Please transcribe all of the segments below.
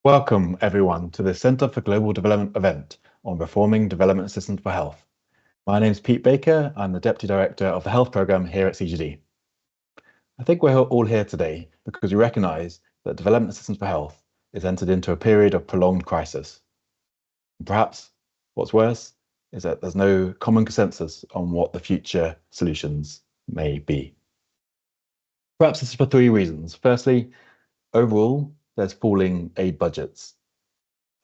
Welcome, everyone, to the Centre for Global Development event on reforming development assistance for health. My name is Pete Baker. I'm the Deputy Director of the Health Programme here at CGD. I think we're all here today because we recognise that development assistance for health is entered into a period of prolonged crisis. And perhaps what's worse is that there's no common consensus on what the future solutions may be. Perhaps this is for three reasons. Firstly, overall, there's falling aid budgets.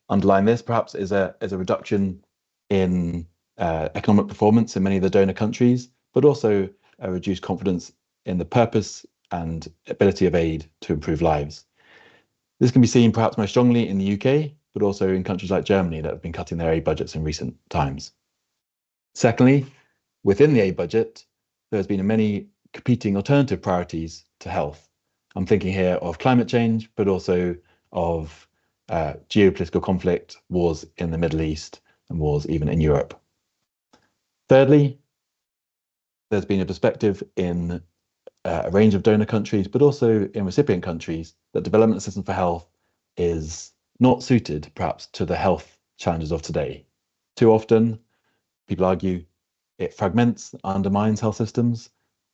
Underlying this, perhaps, is a reduction in economic performance in many of the donor countries, but also a reduced confidence in the purpose and ability of aid to improve lives. This can be seen perhaps most strongly in the UK, but also in countries like Germany that have been cutting their aid budgets in recent times. Secondly, within the aid budget, there's been many competing alternative priorities to health. I'm thinking here of climate change, but also of geopolitical conflict, wars in the Middle East, and wars even in Europe. Thirdly, there's been a perspective in a range of donor countries, but also in recipient countries, that development assistance for health is not suited, perhaps, to the health challenges of today. Too often, people argue it fragments, undermines health systems,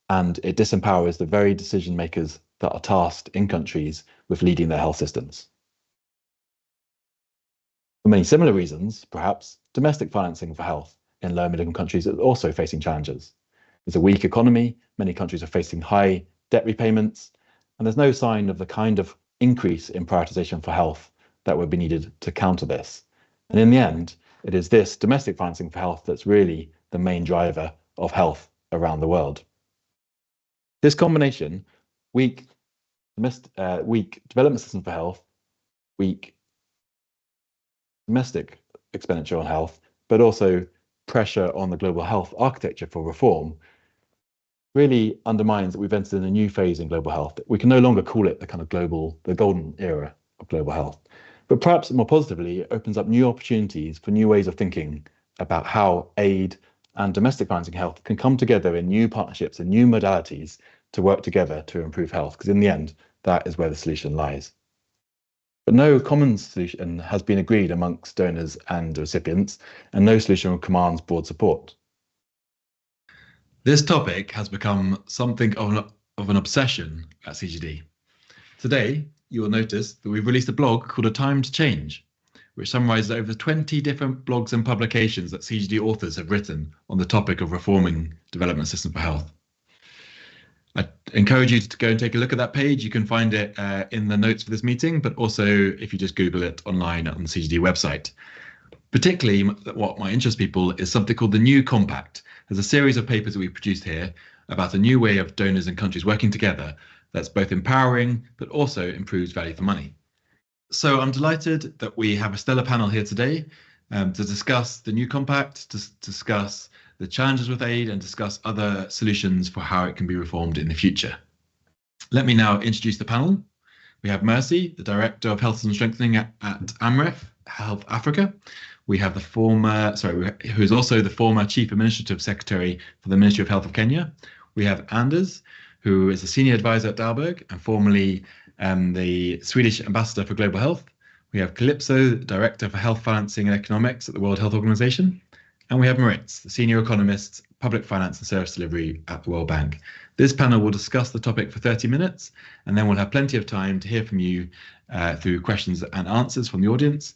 and it disempowers the very decision makers that are tasked in countries with leading their health systems. For many similar reasons, perhaps, domestic financing for health in low and middle income countries is also facing challenges. There's a weak economy, many countries are facing high debt repayments, and there's no sign of the kind of increase in prioritization for health that would be needed to counter this. And in the end, it is this domestic financing for health that's really the main driver of health around the world. This combination, weak development system for health, weak domestic expenditure on health, but also pressure on the global health architecture for reform, really undermines that we've entered in a new phase in global health. We can no longer call it the kind of the golden era of global health. But perhaps more positively, it opens up new opportunities for new ways of thinking about how aid and domestic financing health can come together in new partnerships and new modalities to work together to improve health, because in the end, that is where the solution lies. But no common solution has been agreed amongst donors and recipients, and no solution commands broad support. This topic has become something of an obsession at CGD. Today, you will notice that we've released a blog called A Time to Change, which summarises over 20 different blogs and publications that CGD authors have written on the topic of reforming development assistance for health. I encourage you to go and take a look at that page. You can find it in the notes for this meeting, but also if you just Google it online on the CGD website. Particularly, what might interest people is something called the New Compact. There's a series of papers that we've produced here about a new way of donors and countries working together that's both empowering, but also improves value for money. So I'm delighted that we have a stellar panel here today to discuss the New Compact, to discuss the challenges with aid, and discuss other solutions for how it can be reformed in the future. Let me now introduce the panel. We have Mercy, the Director of Health and Strengthening at AMREF, Health Africa. We have who is also the former Chief Administrative Secretary for the Ministry of Health of Kenya. We have Anders, who is a Senior Advisor at Dalberg and formerly the Swedish Ambassador for Global Health. We have Calypso, Director for Health Financing and Economics at the World Health Organization. And we have Moritz, the Senior Economist, Public Finance and Service Delivery at the World Bank. This panel will discuss the topic for 30 minutes, and then we'll have plenty of time to hear from you through questions and answers from the audience.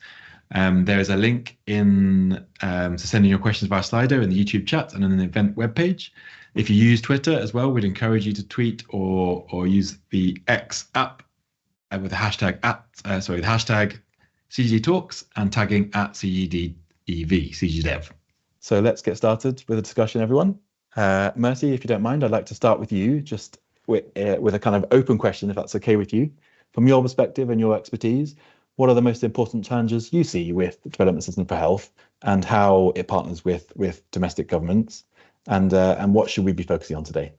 There is a link to send in your questions via Slido in the YouTube chat and on the event webpage. If you use Twitter as well, we'd encourage you to tweet or use the X app with the hashtag the hashtag CGD Talks and tagging at CGDEV, CGDev. So let's get started with a discussion, everyone. Mercy, if you don't mind, I'd like to start with you, just with a kind of open question, if that's okay with you. From your perspective and your expertise, what are the most important challenges you see with development assistance for health and how it partners with domestic governments? And what should we be focusing on today?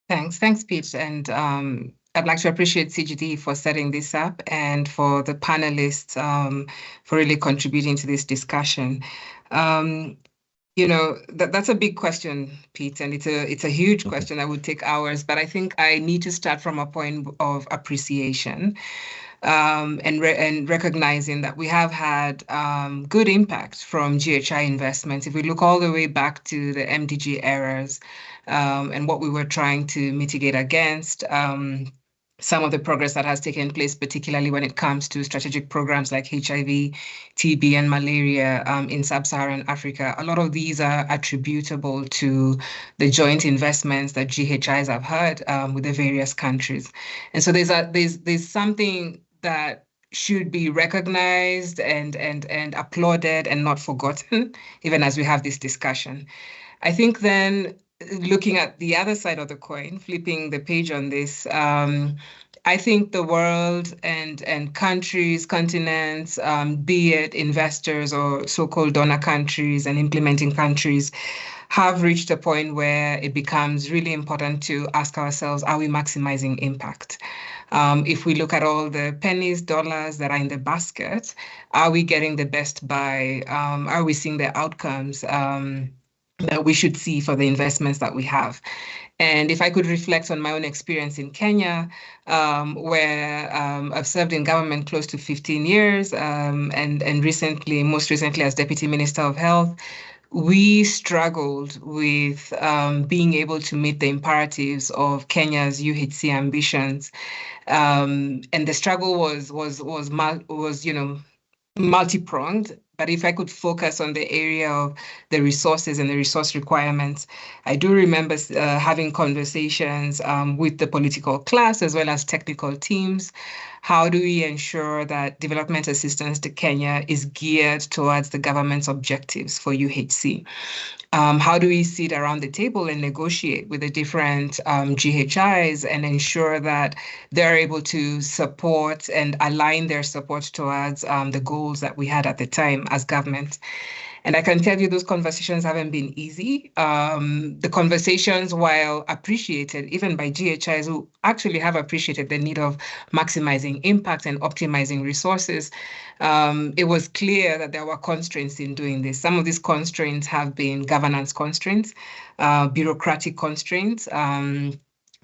Thanks, Pete. And I'd like to appreciate CGD for setting this up and for the panelists for really contributing to this discussion. That's a big question, Pete, and it's a huge question that would take hours, but I think I need to start from a point of appreciation. and recognizing that we have had good impact from GHI investments. If we look all the way back to the MDG eras and what we were trying to mitigate against, some of the progress that has taken place, particularly when it comes to strategic programs like HIV, TB, and malaria in sub-Saharan Africa, a lot of these are attributable to the joint investments that GHIs have had with the various countries. And so there's something that should be recognized and applauded and not forgotten, even as we have this discussion. I think then looking at the other side of the coin, flipping the page on this, I think the world and countries, continents, be it investors or so-called donor countries and implementing countries, have reached a point where it becomes really important to ask ourselves, are we maximizing impact? If we look at all the pennies, dollars that are in the basket, are we getting the best buy? Are we seeing the outcomes that we should see for the investments that we have? And if I could reflect on my own experience in Kenya, where I've served in government close to 15 years, and most recently as Deputy Minister of Health, we struggled with being able to meet the imperatives of Kenya's UHC ambitions, and the struggle was multi-pronged. But if I could focus on the area of the resources and the resource requirements, I do remember having conversations with the political class as well as technical teams. How do we ensure that development assistance to Kenya is geared towards the government's objectives for UHC? How do we sit around the table and negotiate with the different GHIs and ensure that they're able to support and align their support towards the goals that we had at the time as government? And I can tell you those conversations haven't been easy. The conversations, while appreciated even by GHIs who actually have appreciated the need of maximizing impact and optimizing resources, it was clear that there were constraints in doing this. Some of these constraints have been governance constraints, bureaucratic constraints,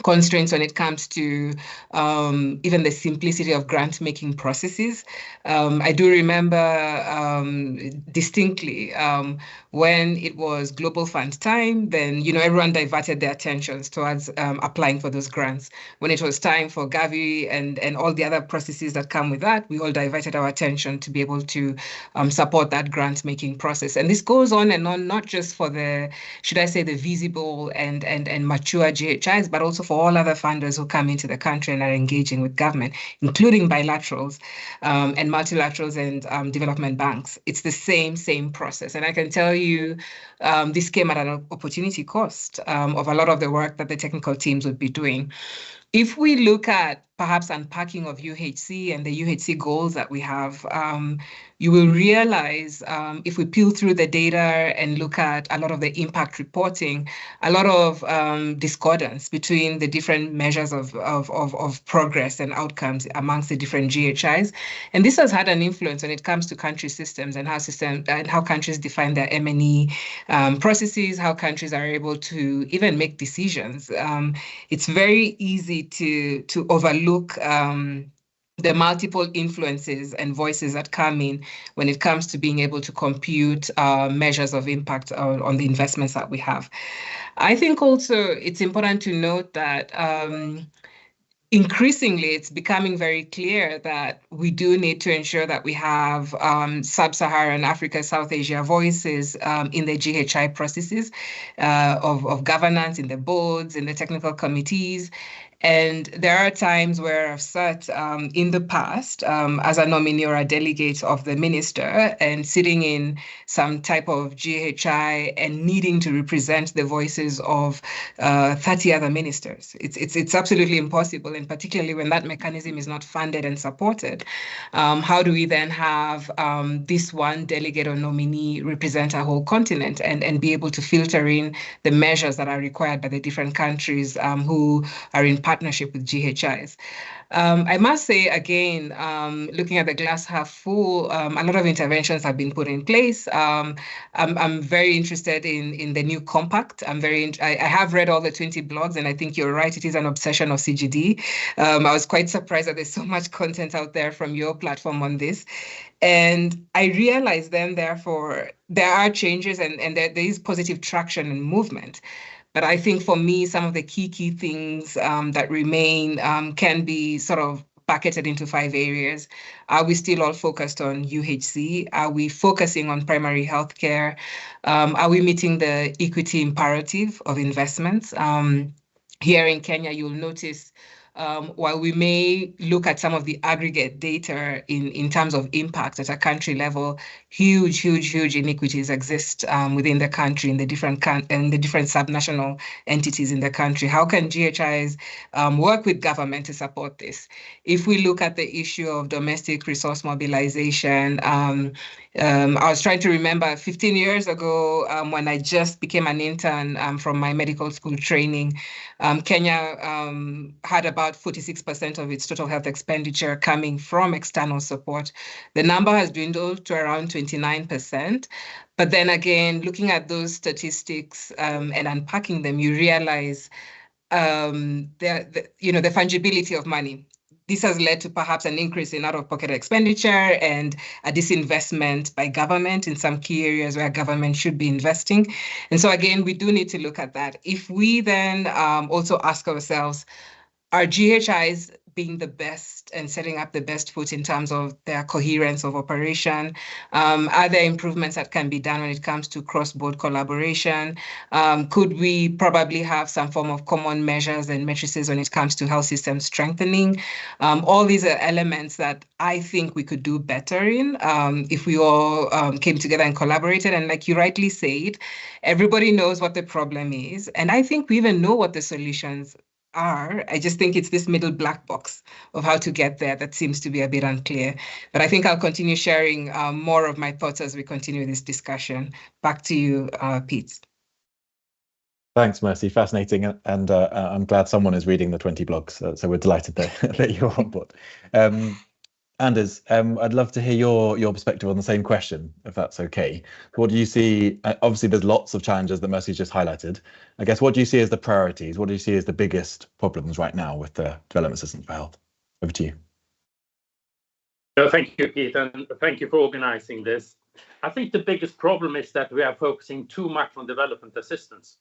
constraints when it comes to even the simplicity of grant-making processes. I do remember distinctly when it was Global Fund time, then everyone diverted their attentions towards applying for those grants. When it was time for Gavi and all the other processes that come with that, we all diverted our attention to be able to support that grant-making process. And this goes on and on, not just for the, should I say, the visible and mature GHIs, but also for all other funders who come into the country and are engaging with government, including bilaterals and multilaterals and development banks. It's the same process. And I can tell you this came at an opportunity cost of a lot of the work that the technical teams would be doing. If we look at perhaps unpacking of UHC and the UHC goals that we have, you will realize if we peel through the data and look at a lot of the impact reporting, a lot of discordance between the different measures of progress and outcomes amongst the different GHIs. And this has had an influence when it comes to country systems and how countries define their M&E processes, how countries are able to even make decisions. It's very easy to overlook the multiple influences and voices that come in when it comes to being able to compute measures of impact on the investments that we have. I think also it's important to note that increasingly, it's becoming very clear that we do need to ensure that we have sub-Saharan Africa, South Asia voices in the GHI processes of governance, in the boards, in the technical committees. And there are times where I've sat in the past as a nominee or a delegate of the minister and sitting in some type of GHI and needing to represent the voices of 30 other ministers. It's absolutely impossible, and particularly when that mechanism is not funded and supported. How do we then have this one delegate or nominee represent a whole continent and be able to filter in the measures that are required by the different countries who are in partnership with GHIs? I must say again, looking at the glass half full, a lot of interventions have been put in place. I'm very interested in the new compact. I have read all the 20 blogs, and I think you're right. It is an obsession of CGD. I was quite surprised that there's so much content out there from your platform on this. And I realized then, therefore, there are changes and there is positive traction and movement. But I think for me, some of the key things that remain can be sort of bucketed into 5 areas. Are we still all focused on UHC? Are we focusing on primary healthcare? Are we meeting the equity imperative of investments? Here in Kenya, you'll notice while we may look at some of the aggregate data in terms of impact at a country level, huge inequities exist within the country in the different subnational entities in the country. How can GHIs work with government to support this? If we look at the issue of domestic resource mobilization, I was trying to remember 15 years ago when I just became an intern from my medical school training, Kenya had about 46% of its total health expenditure coming from external support. The number has dwindled to around 29%. But then again, looking at those statistics and unpacking them, you realize the fungibility of money. This has led to perhaps an increase in out-of-pocket expenditure and a disinvestment by government in some key areas where government should be investing. And so again, we do need to look at that. If we then also ask ourselves, are GHIs being the best and setting up the best foot in terms of their coherence of operation? Are there improvements that can be done when it comes to cross-board collaboration? Could we probably have some form of common measures and matrices when it comes to health system strengthening? All these are elements that I think we could do better in if we all came together and collaborated. And like you rightly said, everybody knows what the problem is. And I think we even know what the solutions are. I just think it's this middle black box of how to get there that seems to be a bit unclear. But I think I'll continue sharing more of my thoughts as we continue this discussion. Back to you, Pete. Thanks, Mercy. Fascinating. And I'm glad someone is reading the 20 blogs. So we're delighted that you're on board. Anders, I'd love to hear your perspective on the same question, if that's okay. What do you see? Obviously, there's lots of challenges that Mercy's just highlighted. I guess, what do you see as the priorities? What do you see as the biggest problems right now with the development assistance for health? Over to you. Thank you, Pete, and thank you for organizing this. I think the biggest problem is that we are focusing too much on development assistance.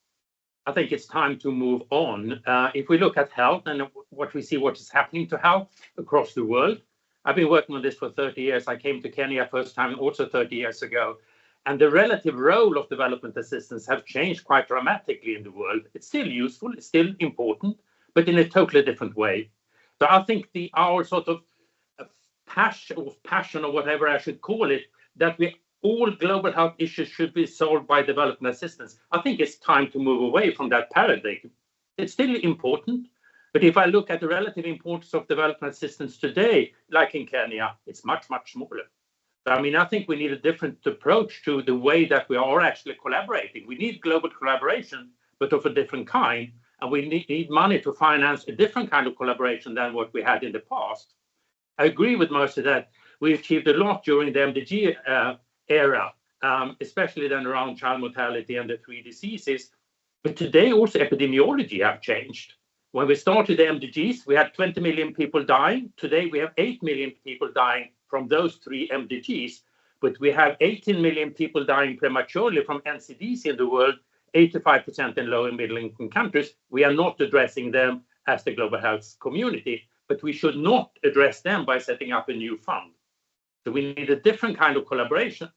I think it's time to move on. If we look at health and what is happening to health across the world, I've been working on this for 30 years. I came to Kenya first time also 30 years ago. And the relative role of development assistance have changed quite dramatically in the world. It's still useful, it's still important, but in a totally different way. So I think our sort of passion or whatever I should call it, that all global health issues should be solved by development assistance. I think it's time to move away from that paradigm. It's still important. But if I look at the relative importance of development assistance today, like in Kenya, it's much smaller. So, I mean, I think we need a different approach to the way that we are actually collaborating. We need global collaboration, but of a different kind. And we need money to finance a different kind of collaboration than what we had in the past. I agree with Mercy that we achieved a lot during the MDG era, especially then around child mortality and the 3 diseases. But today also epidemiology have changed. When we started the MDGs, we had 20 million people dying. Today, we have 8 million people dying from those 3 MDGs. But we have 18 million people dying prematurely from NCDs in the world, 85% in low and middle income countries. We are not addressing them as the global health community, but we should not address them by setting up a new fund. So we need a different kind of collaboration.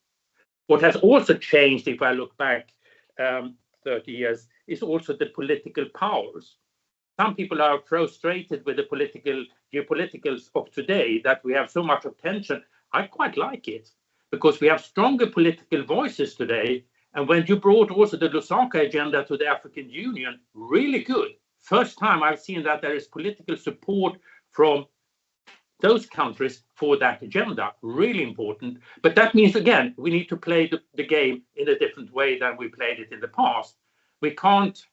What has also changed, if I look back 30 years, is also the political powers. Some people are frustrated with the geopoliticals of today, that we have so much attention. I quite like it because we have stronger political voices today. And when you brought also the Lusaka Agenda to the African Union, really good. First time I've seen that there is political support from those countries for that agenda, really important. But that means, again, we need to play the game in a different way than we played it in the past. We can't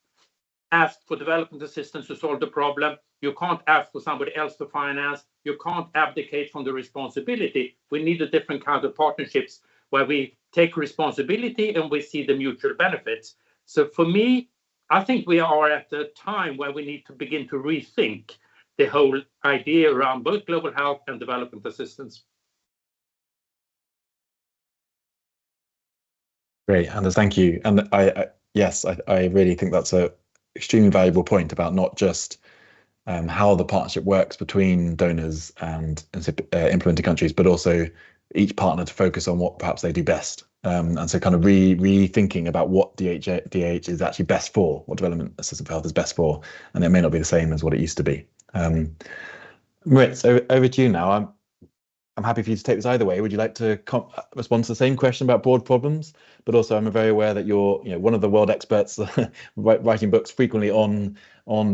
ask for development assistance to solve the problem. You can't ask for somebody else to finance. You can't abdicate from the responsibility. We need a different kind of partnerships where we take responsibility and we see the mutual benefits. So for me, I think we are at a time where we need to begin to rethink the whole idea around both global health and development assistance. Great, Anders, thank you. And yes, I really think that's a extremely valuable point about not just how the partnership works between donors and implementing countries, but also each partner to focus on what perhaps they do best. And so kind of rethinking about what DAH is actually best for, what development assistance for health is best for, and it may not be the same as what it used to be. Moritz, over to you now. I'm happy for you to take this either way. Would you like to respond to the same question about broad problems? But also, I'm very aware that you're one of the world experts writing books frequently on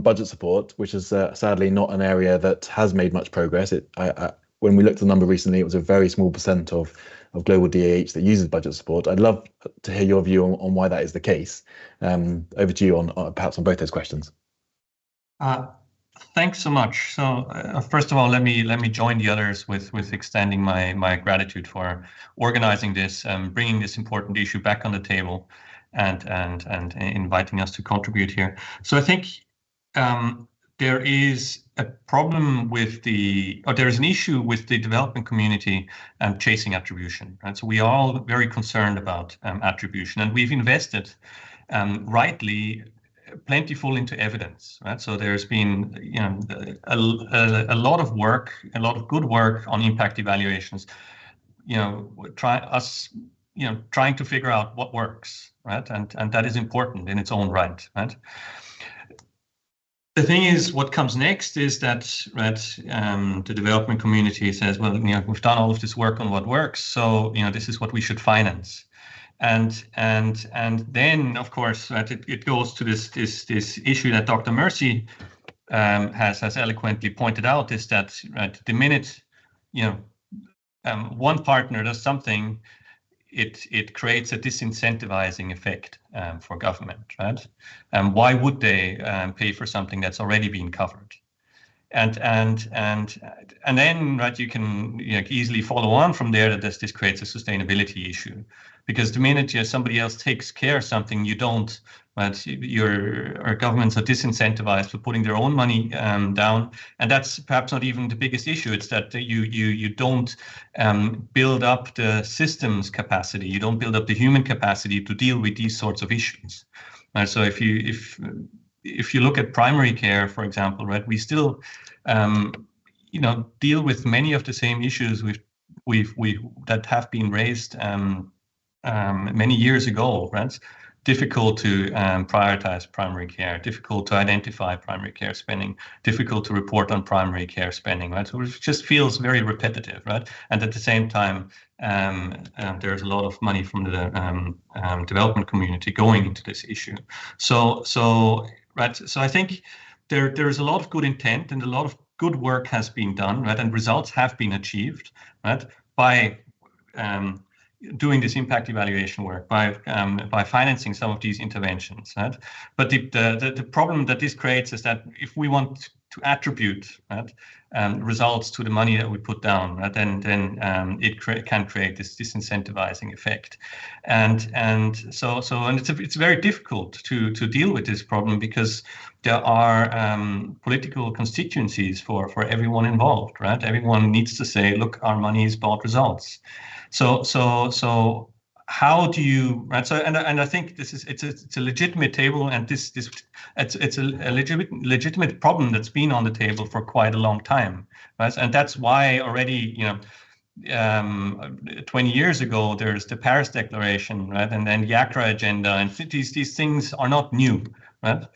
budget support, which is sadly not an area that has made much progress. When we looked at the number recently, it was a very small % of global DAH that uses budget support. I'd love to hear your view on why that is the case. Over to you on perhaps on both those questions. Thanks so much. So first of all, let me join the others with extending my gratitude for organizing this, bringing this important issue back on the table, and inviting us to contribute here. So I think there is a problem with there is an issue with the development community chasing attribution. Right? So we are all very concerned about attribution, and we've invested rightly plentiful into evidence, right? So there's been, a lot of work, a lot of good work on impact evaluations. Trying to figure out what works, right? And that is important in its own right, right? The thing is, what comes next is that, right, the development community says, well, we've done all of this work on what works, so this is what we should finance. And then, of course, right, it goes to this issue that Dr. Mercy has eloquently pointed out, is that, right, the minute one partner does something, it creates a disincentivizing effect for government, right? Why would they pay for something that's already been covered? And then, right, you can easily follow on from there that this creates a sustainability issue, because the minute somebody else takes care of something, you don't, right? Our governments are disincentivized for putting their own money down, and that's perhaps not even the biggest issue. It's that you don't build up the systems capacity, you don't build up the human capacity to deal with these sorts of issues. Right? So if you look at primary care, for example, right, we still deal with many of the same issues that have been raised many years ago, right? Difficult to prioritize primary care, difficult to identify primary care spending, difficult to report on primary care spending, right? So it just feels very repetitive, right? And at the same time, there's a lot of money from the development community going into this issue. So I think there's a lot of good intent and a lot of good work has been done, right? And results have been achieved, right? By doing this impact evaluation work, by financing some of these interventions, right? But the problem that this creates is that if we want to attribute, right, results to the money that we put down, right, then it can create this disincentivizing effect, and it's very difficult to deal with this problem, because there are political constituencies for everyone involved, right? Everyone needs to say, look, our money is about results. So how do you, right? So and I think it's a legitimate table, and it's a legitimate problem that's been on the table for quite a long time, right? And that's why already 20 years ago there's the Paris Declaration, right? And then the LAA Agenda, and these things are not new, right?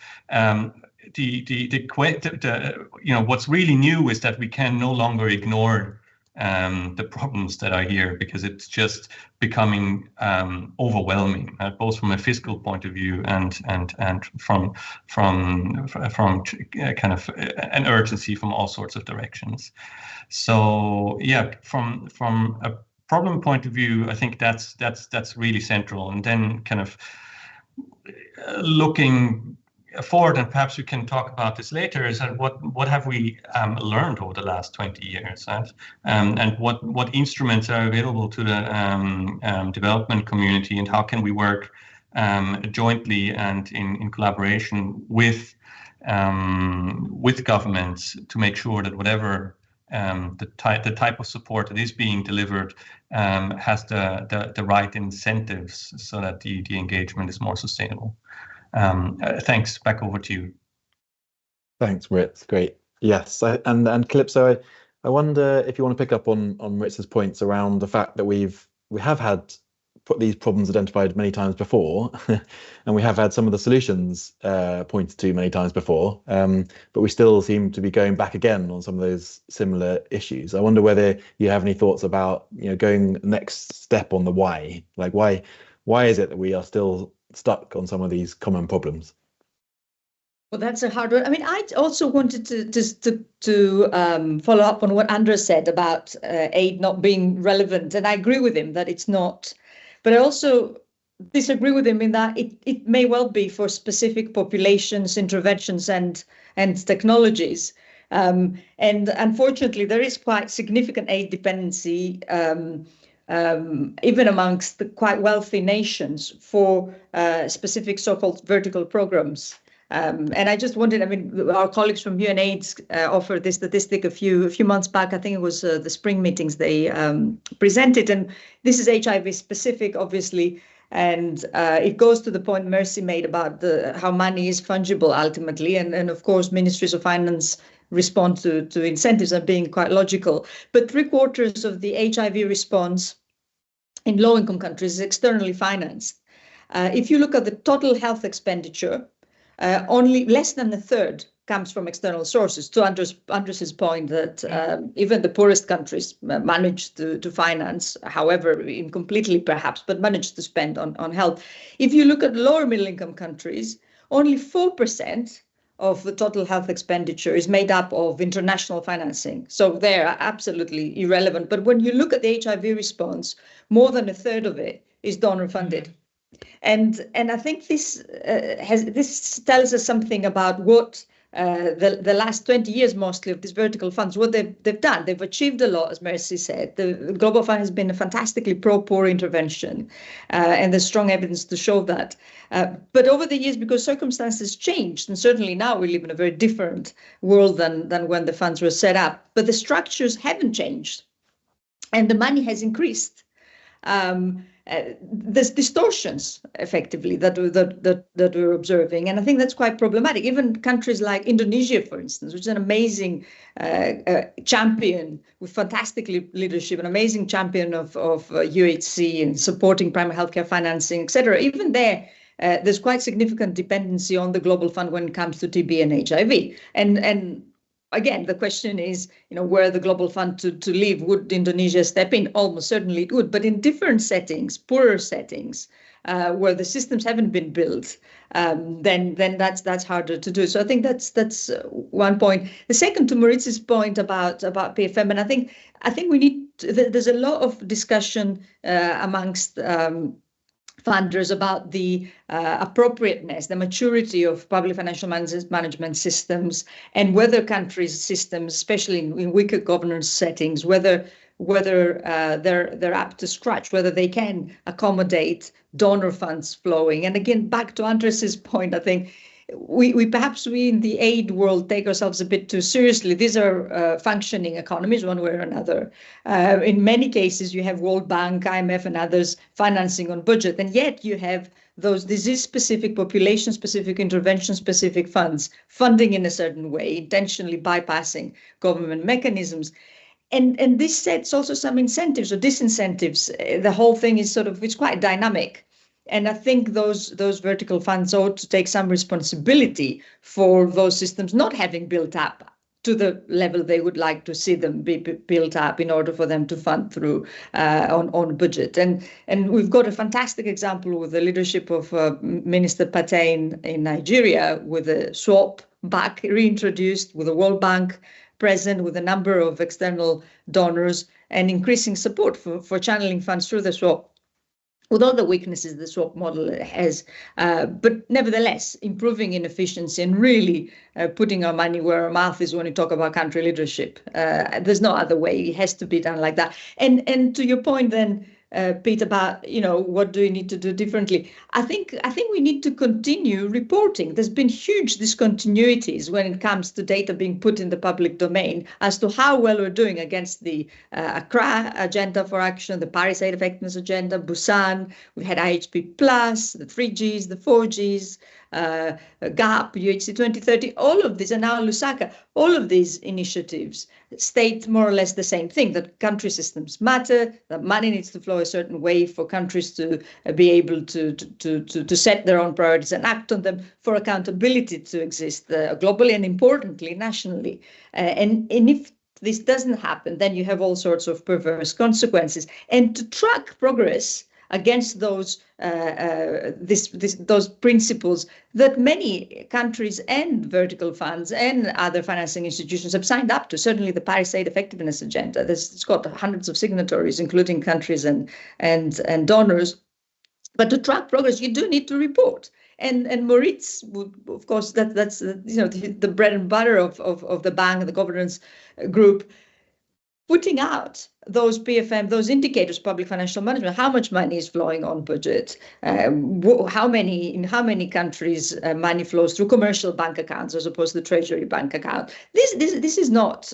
What's really new is that we can no longer ignore the problems that are here, because it's just becoming overwhelming, both from a fiscal point of view and from kind of an urgency from all sorts of directions. So yeah, from a problem point of view, I think that's really central. And then kind of looking forward, and perhaps we can talk about this later, is that what have we learned over the last 20 years, right? And what instruments are available to the development community, and how can we work jointly and in collaboration with governments to make sure that whatever the type of support that is being delivered has the right incentives so that the engagement is more sustainable. Thanks. Back over to you. Thanks, Maritz. Great. Yes, and Calypso, I wonder if you want to pick up on Maritz's points around the fact that we have had these problems identified many times before, and we have had some of the solutions pointed to many times before, but we still seem to be going back again on some of those similar issues. I wonder whether you have any thoughts about going next step on the why. Like why is it that we are still stuck on some of these common problems? Well, that's a hard one. I mean, I also wanted to follow up on what Andres said about aid not being relevant, and I agree with him that it's not. But I also disagree with him in that it may well be for specific populations, interventions, and technologies. And unfortunately, there is quite significant aid dependency, even amongst the quite wealthy nations, for specific so-called vertical programs. And I just wondered, I mean, our colleagues from UNAIDS offered this statistic a few months back. I think it was the spring meetings they presented. And this is HIV specific, obviously. And it goes to the point Mercy made about how money is fungible ultimately. And of course, ministries of finance respond to incentives are being quite logical. But 3/4 of the HIV response in low-income countries is externally financed. If you look at the total health expenditure, only less than a third comes from external sources, to Andres's point that even the poorest countries manage to finance, however incompletely perhaps, but manage to spend on health. If you look at lower middle income countries, only 4% of the total health expenditure is made up of international financing. So they're absolutely irrelevant. But when you look at the HIV response, more than a third of it is donor funded. And I think this tells us something about what the last 20 years mostly of these vertical funds, what they've done. They've achieved a lot, as Mercy said. The Global Fund has been a fantastically pro-poor intervention, and there's strong evidence to show that. But over the years, because circumstances changed, and certainly now we live in a very different world than when the funds were set up, but the structures haven't changed, and the money has increased. There's distortions effectively that we're observing, and I think that's quite problematic. Even countries like Indonesia, for instance, which is an amazing champion with fantastic leadership, an amazing champion of UHC and supporting primary healthcare financing, etc. Even there's quite significant dependency on the Global Fund when it comes to TB and HIV. And again, the question is, where the Global Fund to live, would Indonesia step in? Almost certainly it would, but in different settings, poorer settings, where the systems haven't been built, then that's harder to do. So I think that's one point. The second, to Maritz's point about PFM, and I think we need there's a lot of discussion amongst funders about the appropriateness, the maturity of public financial management systems, and whether countries' systems, especially in weaker governance settings, whether they're up to scratch, whether they can accommodate donor funds flowing. And again, back to Andres's point, I think we perhaps in the aid world take ourselves a bit too seriously. These are functioning economies one way or another. In many cases, you have World Bank, IMF, and others financing on budget, and yet you have those disease-specific, population-specific, intervention-specific funds funding in a certain way, intentionally bypassing government mechanisms. And this sets also some incentives or disincentives. The whole thing is it's quite dynamic. And I think those vertical funds ought to take some responsibility for those systems not having built up to the level they would like to see them be built up in order for them to fund through on budget. And we've got a fantastic example with the leadership of Minister Pate in Nigeria, with the swap back reintroduced, with the World Bank present, with a number of external donors, and increasing support for channeling funds through the swap. with all the weaknesses the swap model has, but nevertheless improving in efficiency and really putting our money where our mouth is when we talk about country leadership. There's no other way. It has to be done like that. And to your point then, Pete, about what do we need to do differently? I think we need to continue reporting. There's been huge discontinuities when it comes to data being put in the public domain as to how well we're doing against the Accra Agenda for Action, the Paris Aid Effectiveness Agenda, Busan. We had IHP Plus, the 3Gs, the 4Gs. GAP, UHC 2030, all of these, and now Lusaka, all of these initiatives state more or less the same thing, that country systems matter, that money needs to flow a certain way for countries to be able to set their own priorities and act on them, for accountability to exist globally and importantly nationally. And if this doesn't happen, then you have all sorts of perverse consequences. And to track progress against those those principles that many countries and vertical funds and other financing institutions have signed up to. Certainly the Paris Aid Effectiveness Agenda, it's got hundreds of signatories, including countries and donors. But to track progress, you do need to report. And Moritz would, of course, that's the bread and butter of the bank and the governance group, putting out those PFM, those indicators, public financial management, how much money is flowing on budget, in how many countries money flows through commercial bank accounts as opposed to the treasury bank account. This is not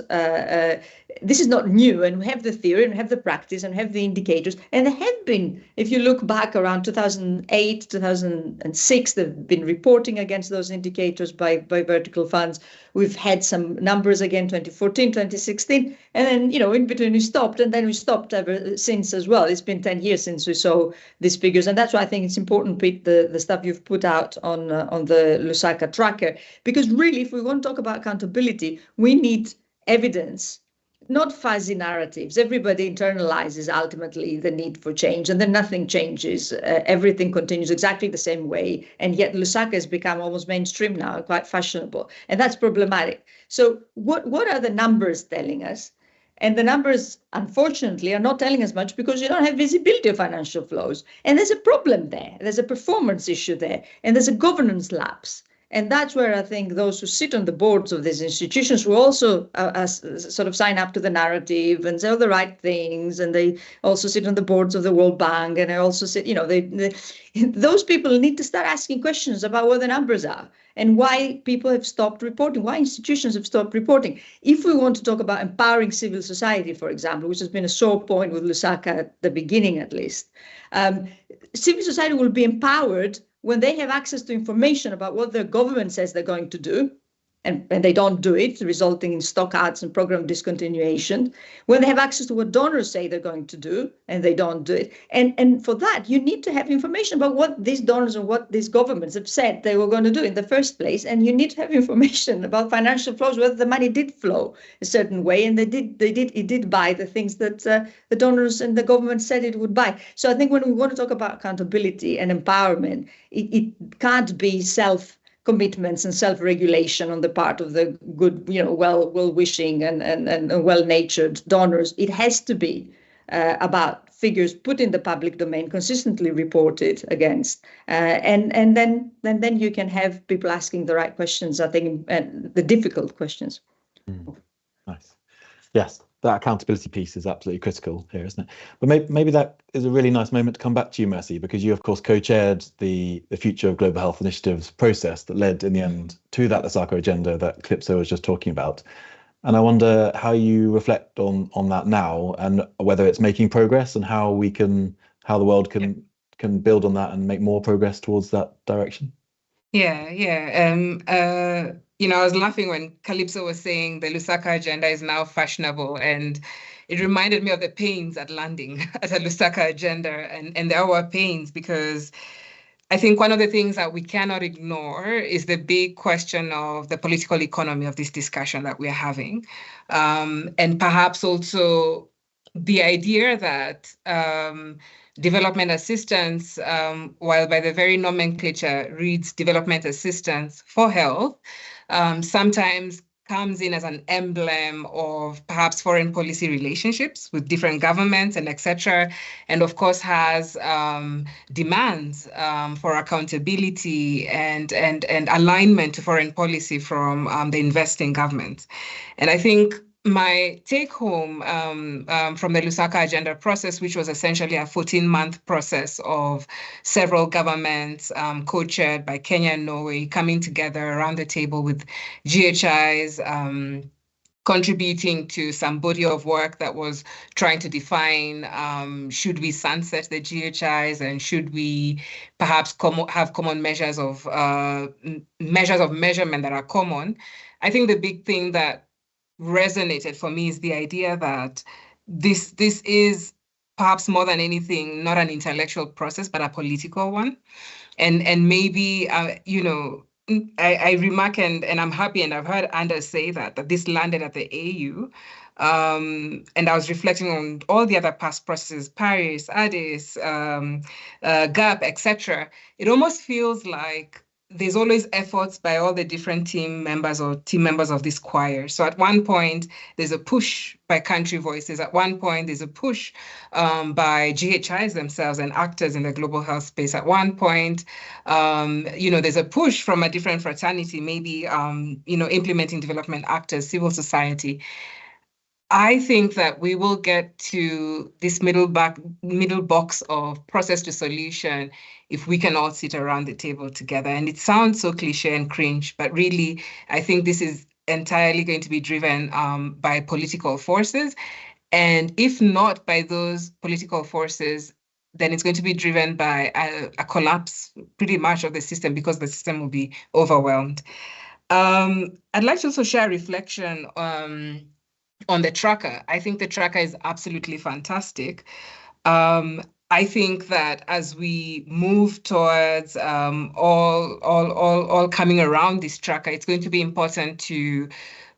new, and we have the theory and we have the practice and we have the indicators, and there have been, if you look back around 2008, 2006, they've been reporting against those indicators by vertical funds. We've had some numbers again, 2014, 2016, and then in between we stopped. And then we stopped ever since as well. It's been 10 years since we saw these figures. And that's why I think it's important, Pete, the stuff you've put out on the Lusaka tracker, because really, if we want to talk about accountability, we need evidence, not fuzzy narratives. Everybody internalizes ultimately the need for change, and then nothing changes. Everything continues exactly the same way. And yet Lusaka has become almost mainstream now, quite fashionable. And that's problematic. So what are the numbers telling us? And the numbers, unfortunately, are not telling us much because you don't have visibility of financial flows. And there's a problem there. There's a performance issue there. And there's a governance lapse. And that's where I think those who sit on the boards of these institutions who also sort of sign up to the narrative and say all the right things, and they also sit on the boards of the World Bank, and they also sit, those people need to start asking questions about what the numbers are and why people have stopped reporting, why institutions have stopped reporting. If we want to talk about empowering civil society, for example, which has been a sore point with Lusaka at the beginning at least, civil society will be empowered when they have access to information about what their government says they're going to do, and they don't do it, resulting in stockouts and program discontinuation, when they have access to what donors say they're going to do, and they don't do it. And for that, you need to have information about what these donors and what these governments have said they were going to do in the first place. And you need to have information about financial flows, whether the money did flow a certain way, and it did buy the things that the donors and the government said it would buy. So I think when we want to talk about accountability and empowerment, it can't be self-commitments and self-regulation on the part of the good, well-wishing and well-natured donors. It has to be about figures put in the public domain, consistently reported against, and then you can have people asking the right questions, I think, and the difficult questions. Nice. Yes, that accountability piece is absolutely critical here, isn't it? But maybe that is a really nice moment to come back to you, Mercy, because you, of course, co-chaired the Future of Global Health Initiatives process that led in the end to that Lusaka agenda that Calypso was just talking about. And I wonder how you reflect on that now, and whether it's making progress, and how the world can build on that and make more progress towards that direction. I was laughing when Calypso was saying the Lusaka agenda is now fashionable, and it reminded me of the pains at landing at a Lusaka agenda, and there were pains, because I think one of the things that we cannot ignore is the big question of the political economy of this discussion that we're having, and perhaps also the idea that development assistance, while by the very nomenclature reads development assistance for health, sometimes comes in as an emblem of perhaps foreign policy relationships with different governments and etc. And of course has demands for accountability and alignment to foreign policy from the investing governments. And I think my take home from the Lusaka Agenda process, which was essentially a 14-month process of several governments co-chaired by Kenya and Norway coming together around the table with GHIs, contributing to some body of work that was trying to define should we sunset the GHIs and should we perhaps have common measures of measurement that are common. I think the big thing that resonated for me is the idea that this is perhaps more than anything not an intellectual process but a political one, and maybe I remark and I'm happy, and I've heard Anders say that this landed at the AU, and I was reflecting on all the other past processes, Paris, Addis, GAP, etc. It almost feels like there's always efforts by all the different team members of this choir. So at one point, there's a push by country voices. At one point, there's a push by GHIs themselves and actors in the global health space. At one point, there's a push from a different fraternity, maybe, implementing development actors, civil society. I think that we will get to this middle box of process to solution if we can all sit around the table together. And it sounds so cliche and cringe, but really, I think this is entirely going to be driven by political forces. And if not by those political forces, then it's going to be driven by a collapse pretty much of the system, because the system will be overwhelmed. I'd like to also share a reflection on the tracker. I think the tracker is absolutely fantastic. I think that as we move towards all coming around this tracker, it's going to be important to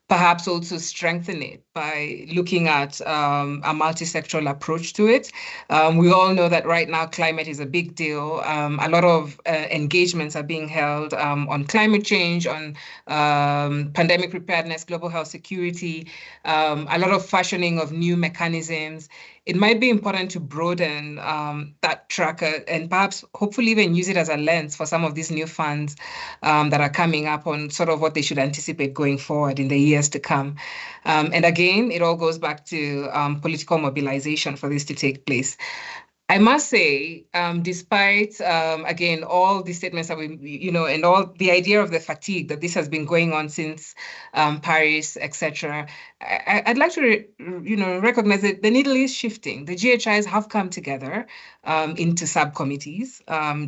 perhaps also strengthen it by looking at a multi-sectoral approach to it. We all know that right now climate is a big deal. A lot of engagements are being held on climate change, on pandemic preparedness, global health security, a lot of fashioning of new mechanisms. It might be important to broaden that tracker and perhaps hopefully even use it as a lens for some of these new funds that are coming up on sort of what they should anticipate going forward in the years to come. And again, it all goes back to political mobilization for this to take place. I must say, despite, again, all the statements that we, and all the idea of the fatigue that this has been going on since Paris, etc., I'd like to, recognize that the needle is shifting. The GHIs have come together into subcommittees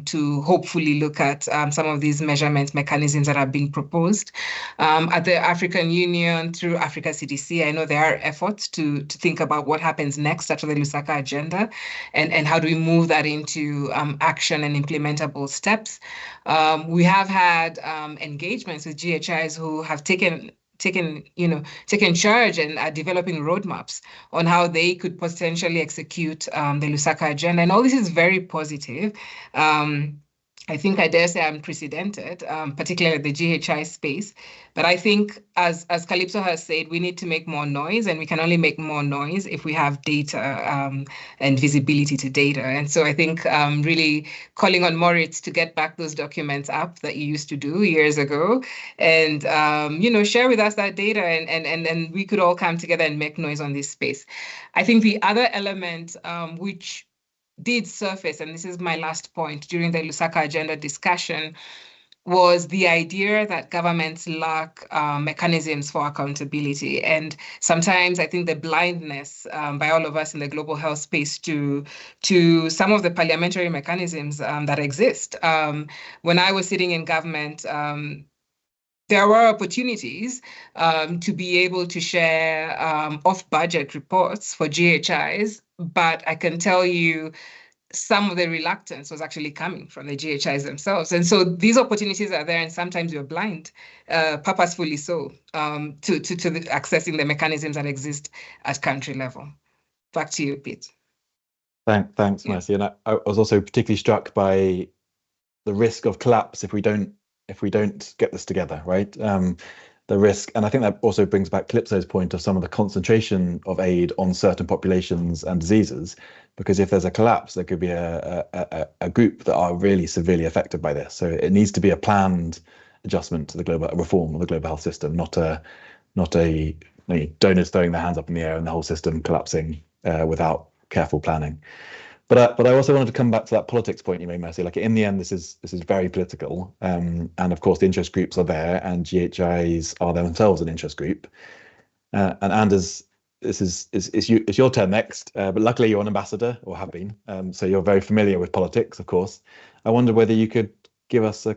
to hopefully look at some of these measurement mechanisms that are being proposed. At the African Union, through Africa CDC, I know there are efforts to think about what happens next after the Lusaka Agenda, and how do we move that into action and implementable steps. We have had engagements with GHIs who have taken charge and are developing roadmaps on how they could potentially execute the Lusaka Agenda. And all this is very positive. I think I dare say unprecedented, particularly the GHI space. But I think, as Calypso has said, we need to make more noise, and we can only make more noise if we have data and visibility to data. And so I think really calling on Moritz to get back those documents up that you used to do years ago, and share with us that data, and we could all come together and make noise on this space. I think the other element which did surface, and this is my last point, during the Lusaka Agenda discussion, was the idea that governments lack mechanisms for accountability. And sometimes I think the blindness by all of us in the global health space to some of the parliamentary mechanisms that exist. When I was sitting in government, there were opportunities to be able to share off-budget reports for GHIs, but I can tell you some of the reluctance was actually coming from the GHIs themselves. And so these opportunities are there, and sometimes you're blind, purposefully so, to accessing the mechanisms that exist at country level. Back to you, Pete. Thanks, Mercy. And I was also particularly struck by the risk of collapse if we don't get this together, right? risk. And I think that also brings back Calypso's point of some of the concentration of aid on certain populations and diseases, because if there's a collapse, there could be a group that are really severely affected by this. So it needs to be a planned adjustment to the global reform of the global health system, not a donors throwing their hands up in the air and the whole system collapsing without careful planning. But I also wanted to come back to that politics point you made, Mercy. Like in the end, this is very political, and of course the interest groups are there, and GHIs are themselves an interest group. And Anders, it's your turn next. But luckily you're an ambassador, or have been, so you're very familiar with politics, of course. I wonder whether you could give us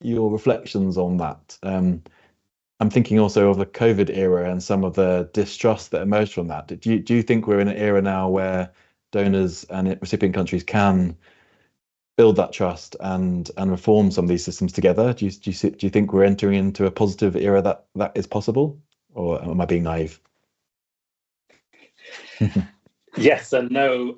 your reflections on that. I'm thinking also of the COVID era and some of the distrust that emerged from that. Do you think we're in an era now where donors and recipient countries can build that trust and reform some of these systems together? Do you think we're entering into a positive era that is possible, or am I being naive? Yes and no.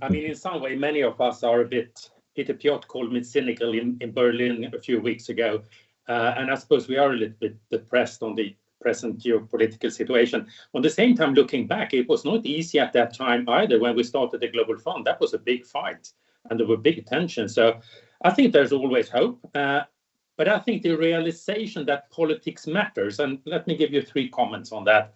I mean, in some way, many of us are a bit. Peter Piot called me cynical in Berlin a few weeks ago, and I suppose we are a little bit depressed on the present geopolitical situation. On the same time, looking back, it was not easy at that time either. When we started the Global Fund, that was a big fight and there were big tensions. So I think there's always hope. But I think the realization that politics matters, and let me give you 3 comments on that.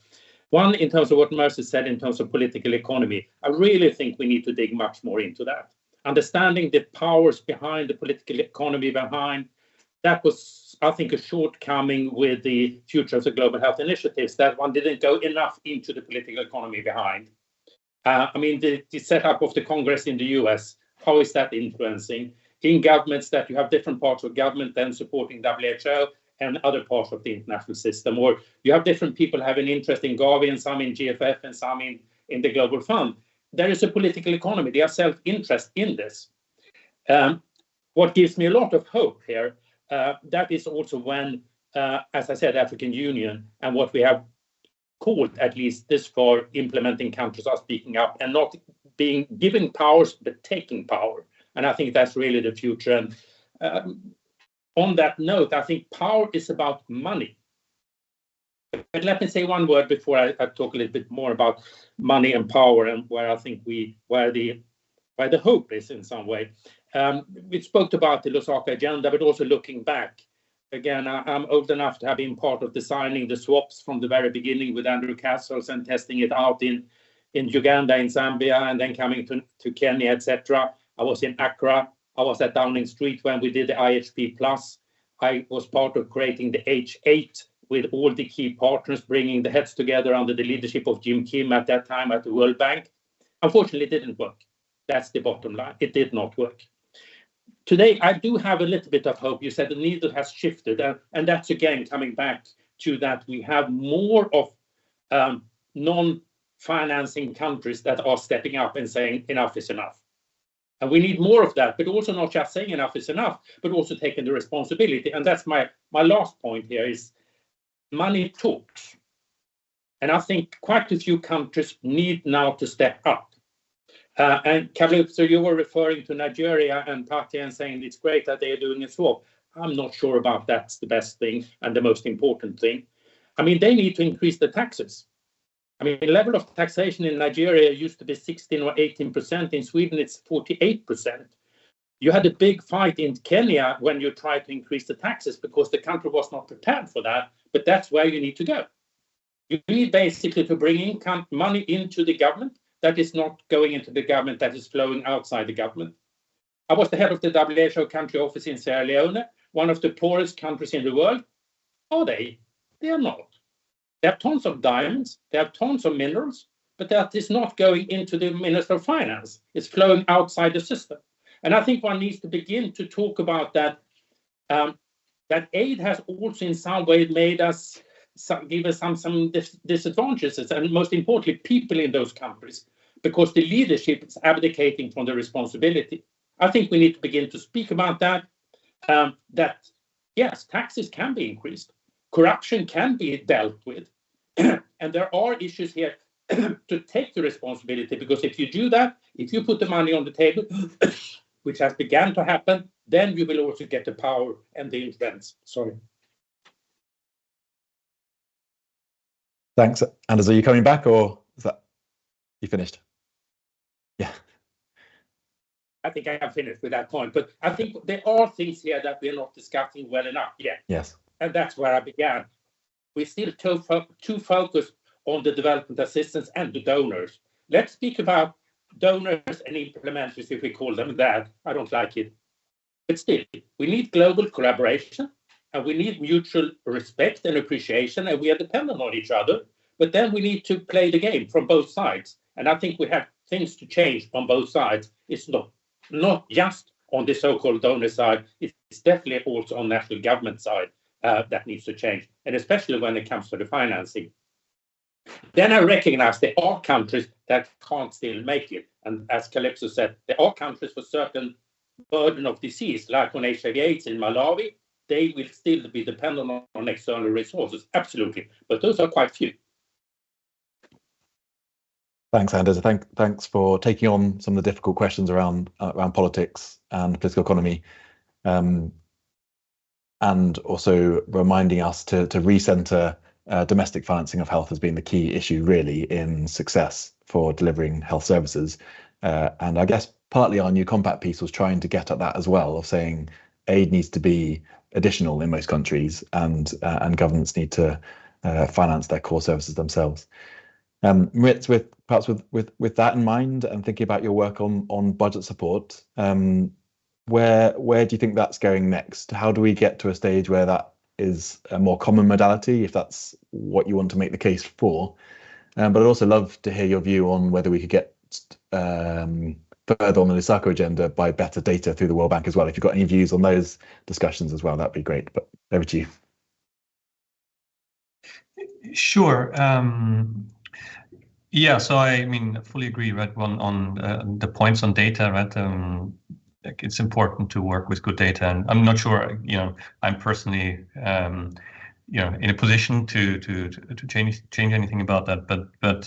One, in terms of what Mercy said in terms of political economy, I really think we need to dig much more into that. Understanding the powers behind the political economy behind, that was, I think, a shortcoming with the Future of the Global Health Initiatives, that one didn't go enough into the political economy behind. I mean, the setup of the Congress in the US, how is that influencing? In governments that you have different parts of government then supporting WHO and other parts of the international system, or you have different people having interest in Gavi and some in GFF and some in the Global Fund. There is a political economy. They have self-interest in this. What gives me a lot of hope here, that is also when, as I said, African Union and what we have called, at least this far, implementing countries are speaking up and not being given powers, but taking power. And I think that's really the future. And on that note, I think power is about money. But let me say one word before I talk a little bit more about money and power and where I think where the hope is in some way. We spoke about the Lusaka Agenda, but also looking back. Again, I'm old enough to have been part of designing the swaps from the very beginning with Andrew Castles and testing it out in Uganda, in Zambia, and then coming to Kenya, etc. I was in Accra. I was at Downing Street when we did the IHP Plus. I was part of creating the H8 with all the key partners, bringing the heads together under the leadership of Jim Kim at that time at the World Bank. Unfortunately, it didn't work. That's the bottom line. It did not work. Today, I do have a little bit of hope. You said the needle has shifted, and that's again coming back to that we have more of non-financing countries that are stepping up and saying enough is enough. And we need more of that, but also not just saying enough is enough, but also taking the responsibility. And that's my last point here is money talks. And I think quite a few countries need now to step up. And Calypso, you were referring to Nigeria and Patti and saying it's great that they are doing a swap. I'm not sure about that's the best thing and the most important thing. I mean, they need to increase the taxes. I mean, the level of taxation in Nigeria used to be 16 or 18%. In Sweden, it's 48%. You had a big fight in Kenya when you tried to increase the taxes because the country was not prepared for that. But that's where you need to go. You need basically to bring in money into the government that is not going into the government, that is flowing outside the government. I was the head of the WHO country office in Sierra Leone, one of the poorest countries in the world. Are they? They are not. They have tons of diamonds, they have tons of minerals, but that is not going into the Minister of Finance. It's flowing outside the system. And I think one needs to begin to talk about that. That aid has also in some way made us, give us some disadvantages, and most importantly, people in those countries, because the leadership is abdicating from the responsibility. I think we need to begin to speak about that, that yes, taxes can be increased. Corruption can be dealt with. And there are issues here to take the responsibility, because if you do that, if you put the money on the table, which has begun to happen, then you will also get the power and the influence. Sorry. Thanks. Anders, are you coming back, or is that you finished? Yeah. I think I have finished with that point, but I think there are things here that we're not discussing well enough yet. Yes. And that's where I began. We're still too focused on the development assistance and the donors. Let's speak about donors and implementers, if we call them that. I don't like it. But still, we need global collaboration, and we need mutual respect and appreciation, and we are dependent on each other. But then we need to play the game from both sides. And I think we have things to change on both sides. It's not just on the so-called donor side, it's definitely also on national government side that needs to change, and especially when it comes to the financing. Then I recognize there are countries that can't still make it. And as Calypso said, there are countries with certain burden of disease, like on HIV/AIDS in Malawi, they will still be dependent on external resources, absolutely. But those are quite few. Thanks, Anders. Thanks for taking on some of the difficult questions around politics and political economy, and also reminding us to recenter domestic financing of health as being the key issue, really, in success for delivering health services. And I guess partly our new compact piece was trying to get at that as well, of saying aid needs to be additional in most countries, and governments need to finance their core services themselves. Maritz, with that in mind, and thinking about your work on budget support, where do you think that's going next? How do we get to a stage where that is a more common modality, if that's what you want to make the case for? But I'd also love to hear your view on whether we could get further on the Lusaka agenda by better data through the World Bank as well. If you've got any views on those discussions as well, that'd be great. But over to you. Sure. Yeah, so I mean, I fully agree, right, on the points on data, right? Like it's important to work with good data, and I'm not sure, I'm personally, in a position to change anything about that. But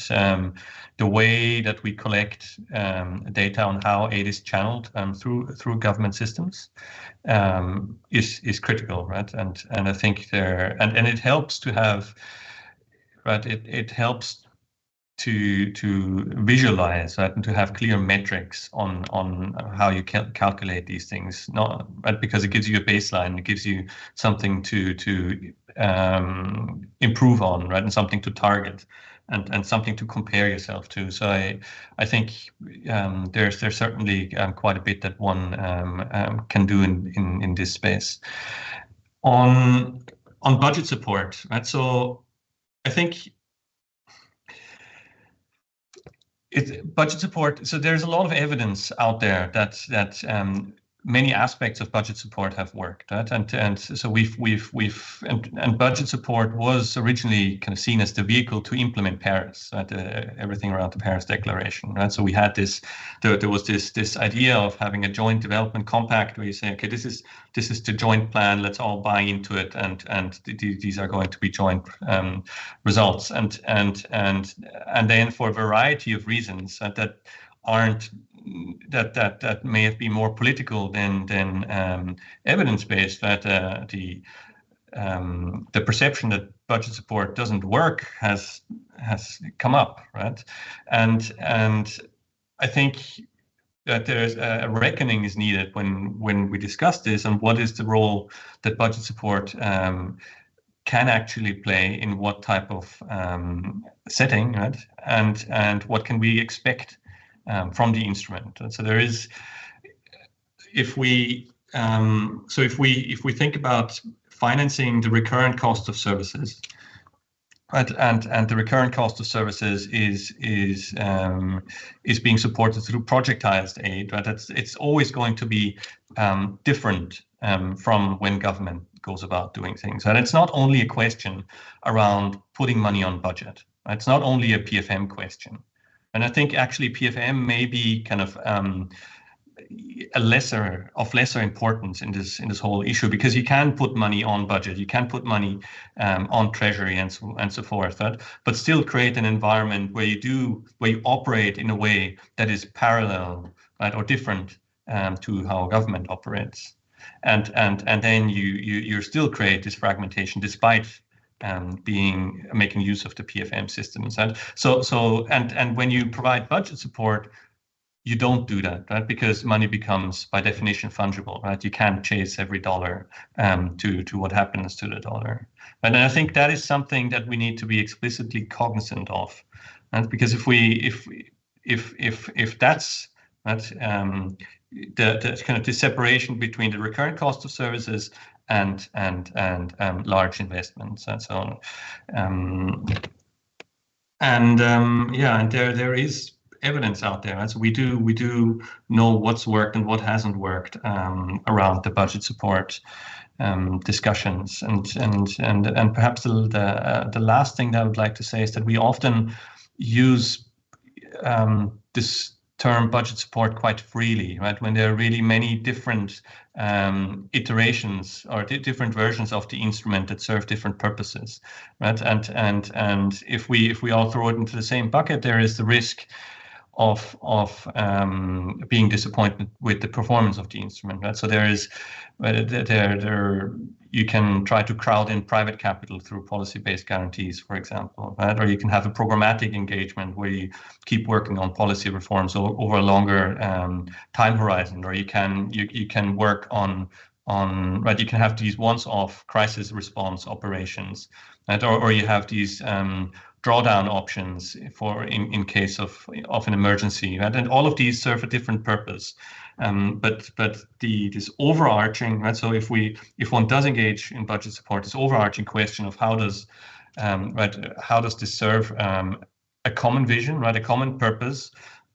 the way that we collect data on how aid is channeled through government systems is critical, right? And I think and it helps to have, right? It helps to visualize, right, and to have clear metrics on how you calculate these things, not right, because it gives you a baseline, it gives you something to improve on, right, and something to target, and something to compare yourself to. So I think there's certainly quite a bit that one can do in this space. On budget support, right? So I think budget support. So there's a lot of evidence out there that many aspects of budget support have worked, right? And so and budget support was originally kind of seen as the vehicle to implement Paris, right? Everything around the Paris Declaration, right? So we had there was this idea of having a joint development compact where you say, okay, this is the joint plan, let's all buy into it, and these are going to be joint results, and then for a variety of reasons that aren't that may have been more political than evidence-based, that the perception that budget support doesn't work has come up, right? And I think that there's a reckoning is needed when we discuss this, and what is the role that budget support can actually play in what type of setting, right? And what can we expect from the instrument. And so there is, if we think about financing the recurrent cost of services, right, and the recurrent cost of services is being supported through projectized aid, right? It's always going to be different from when government goes about doing things, and it's not only a question around putting money on budget. Right? It's not only a PFM question. And I think actually PFM may be kind of lesser importance in this whole issue, because you can put money on budget, you can put money on treasury and so forth, right? But still create an environment where you operate in a way that is parallel, right, or different to how government operates, and then you still create this fragmentation despite making use of the PFM systems. And and when you provide budget support, you don't do that, right? Because money becomes, by definition, fungible, right? You can't chase every dollar to what happens to the dollar. And I think that is something that we need to be explicitly cognizant of, right? Because if that's right, the kind of the separation between the recurrent cost of services and large investments and so on, and there is evidence out there. So we do know what's worked and what hasn't worked around the budget support discussions, and perhaps the last thing that I would like to say is that we often use this term budget support quite freely, right? When there are really many different iterations or different versions of the instrument that serve different purposes, right? And if we all throw it into the same bucket, there is the risk of being disappointed with the performance of the instrument, right? So you can try to crowd in private capital through policy-based guarantees, for example, right? Or you can have a programmatic engagement where you keep working on policy reforms over a longer time horizon, or you can work on right. You can have these once-off crisis response operations, right? Or you have these drawdown options for in case of an emergency, right? And all of these serve a different purpose. But this overarching, right? So if one does engage in budget support, this overarching question of how does this serve a common vision, right? A common purpose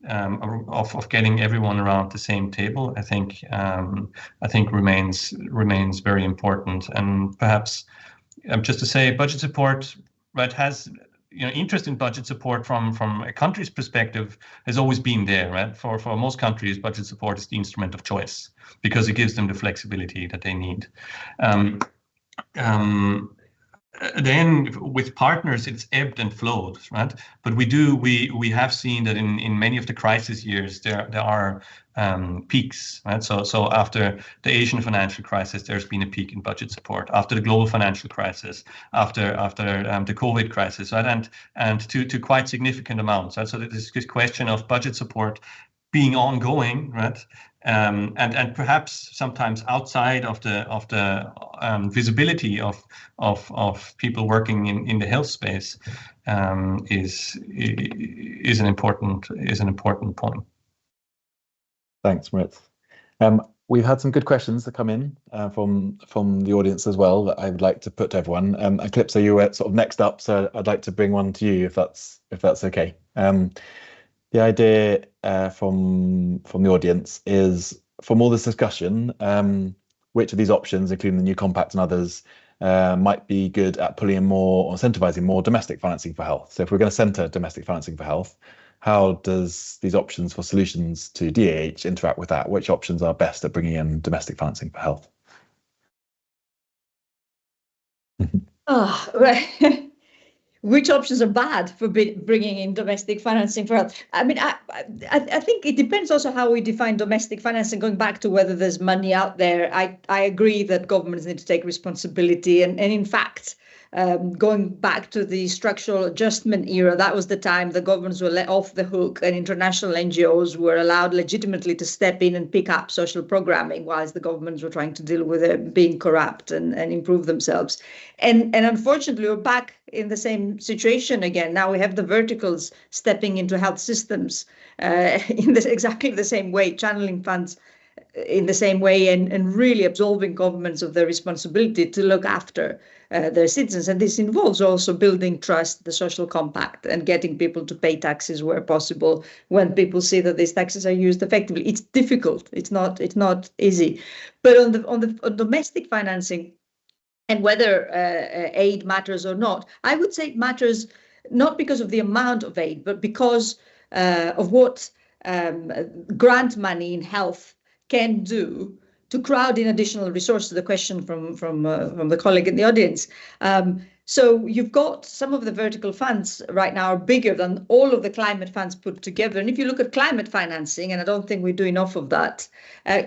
of getting everyone around the same table, I think remains very important. And perhaps just to say, budget support, right, has interest in budget support from a country's perspective has always been there, right? For most countries, budget support is the instrument of choice because it gives them the flexibility that they need. Then with partners, it's ebbed and flowed, right? But we have seen that in many of the crisis years there are peaks, right? So after the Asian financial crisis, there's been a peak in budget support. After the global financial crisis, after the COVID crisis, right? And to quite significant amounts, right? So this question of budget support being ongoing, right? And perhaps sometimes outside of the visibility of people working in the health space is an important point. Thanks, Moritz. We've had some good questions that come in from the audience as well that I would like to put to everyone. Eclipse, you were sort of next up, so I'd like to bring one to you if that's okay. The idea from the audience is, from all this discussion, which of these options, including the new compact and others, might be good at pulling in more or incentivizing more domestic financing for health? So if we're going to centre domestic financing for health, how does these options for solutions to DAH interact with that? Which options are best at bringing in domestic financing for health? Which options are bad for bringing in domestic financing for health? I mean, I think it depends also how we define domestic financing, going back to whether there's money out there. I agree that governments need to take responsibility. And in fact, going back to the structural adjustment era, that was the time the governments were let off the hook and international NGOs were allowed legitimately to step in and pick up social programming, whilst the governments were trying to deal with it being corrupt and improve themselves. And unfortunately, we're back in the same situation again. Now we have the verticals stepping into health systems in exactly the same way, channeling funds in the same way, and really absolving governments of their responsibility to look after their citizens. And this involves also building trust, the social compact, and getting people to pay taxes where possible when people see that these taxes are used effectively. It's difficult. It's not easy. But on domestic financing, and whether aid matters or not, I would say it matters not because of the amount of aid, but because of what grant money in health can do to crowd in additional resources. The question from the colleague in the audience. So you've got some of the vertical funds right now are bigger than all of the climate funds put together. And if you look at climate financing, and I don't think we do enough of that,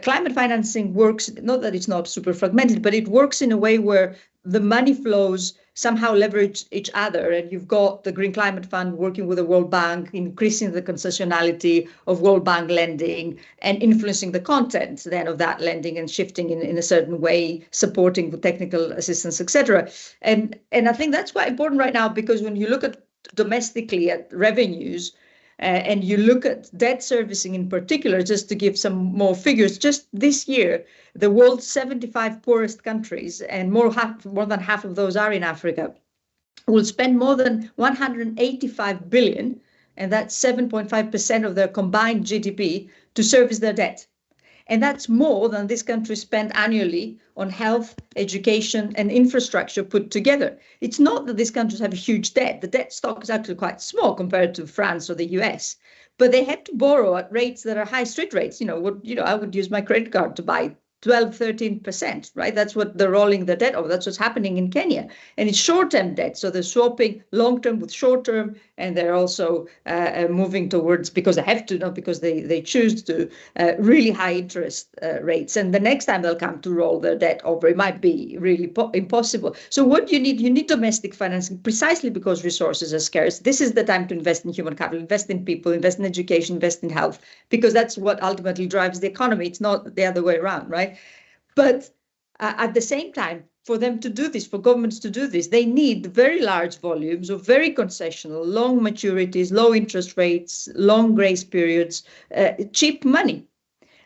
climate financing works, not that it's not super fragmented, but it works in a way where the money flows somehow leverage each other. And you've got the Green Climate Fund working with the World Bank, increasing the concessionality of World Bank lending and influencing the content then of that lending and shifting in a certain way, supporting the technical assistance, etc. And I think that's quite important right now, because when you look at domestically at revenues, and you look at debt servicing in particular, just to give some more figures, just this year, the world's 75 poorest countries, and more than half of those are in Africa, will spend more than 185 billion, and that's 7.5% of their combined GDP, to service their debt. And that's more than this country spent annually on health, education, and infrastructure put together. It's not that these countries have a huge debt. The debt stock is actually quite small compared to France or the US. But they have to borrow at rates that are high street rates. I would use my credit card to buy 12, 13%, right? That's what they're rolling the debt over. That's what's happening in Kenya. And it's short-term debt. So they're swapping long-term with short-term, and they're also moving towards, because they have to, not because they choose to, really high interest rates. And the next time they'll come to roll their debt over, it might be really impossible. So what you need? You need domestic financing, precisely because resources are scarce. This is the time to invest in human capital, invest in people, invest in education, invest in health, because that's what ultimately drives the economy. It's not the other way around, right? But at the same time, for them to do this, for governments to do this, they need very large volumes of very concessional, long maturities, low interest rates, long grace periods, cheap money.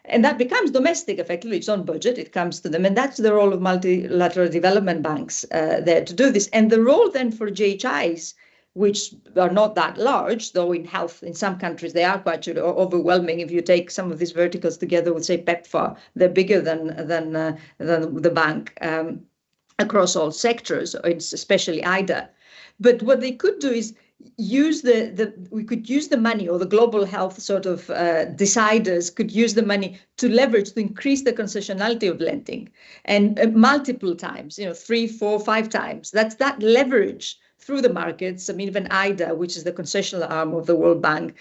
And that becomes domestic, effectively. It's on budget, it comes to them. And that's the role of multilateral development banks there to do this. And the role then for GHIs, which are not that large, though in health, in some countries, they are quite overwhelming. If you take some of these verticals together with, say, PEPFAR, they're bigger than the bank across all sectors, especially IDA. But what they could do is we could use the money, or the global health sort of deciders could use the money to leverage, to increase the concessionality of lending, and multiple times, 3, 4, 5 times. That's that leverage through the markets. I mean, even IDA, which is the concessional arm of the World Bank,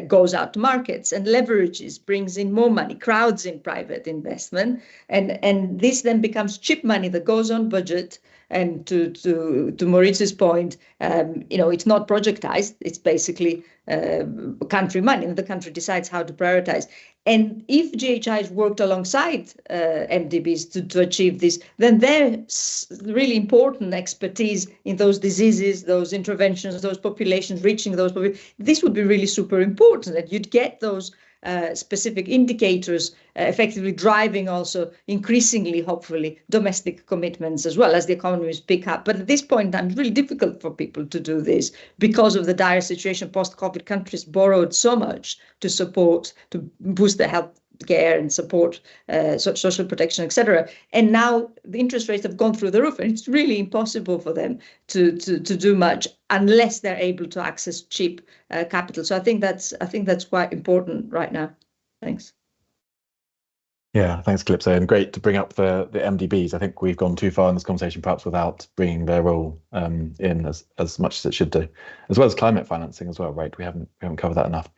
goes out to markets and leverages, brings in more money, crowds in private investment. And this then becomes cheap money that goes on budget. And to Maurizio's point, it's not projectized. It's basically country money, and the country decides how to prioritize. And if GHIs worked alongside MDBs to achieve this, then there's really important expertise in those diseases, those interventions, those populations, reaching those populations. This would be really super important, that you'd get those specific indicators effectively driving also increasingly, hopefully, domestic commitments as well as the economies pick up. But at this point in time, it's really difficult for people to do this because of the dire situation. Post-COVID, countries borrowed so much to support, to boost the health care and support social protection, etc. And now the interest rates have gone through the roof, and it's really impossible for them to do much unless they're able to access cheap capital. So I think that's quite important right now. Thanks. Yeah, thanks, Calypso, and great to bring up the MDBs. I think we've gone too far in this conversation, perhaps without bringing their role in as much as it should do, as well as climate financing as well. Right, we haven't covered that enough.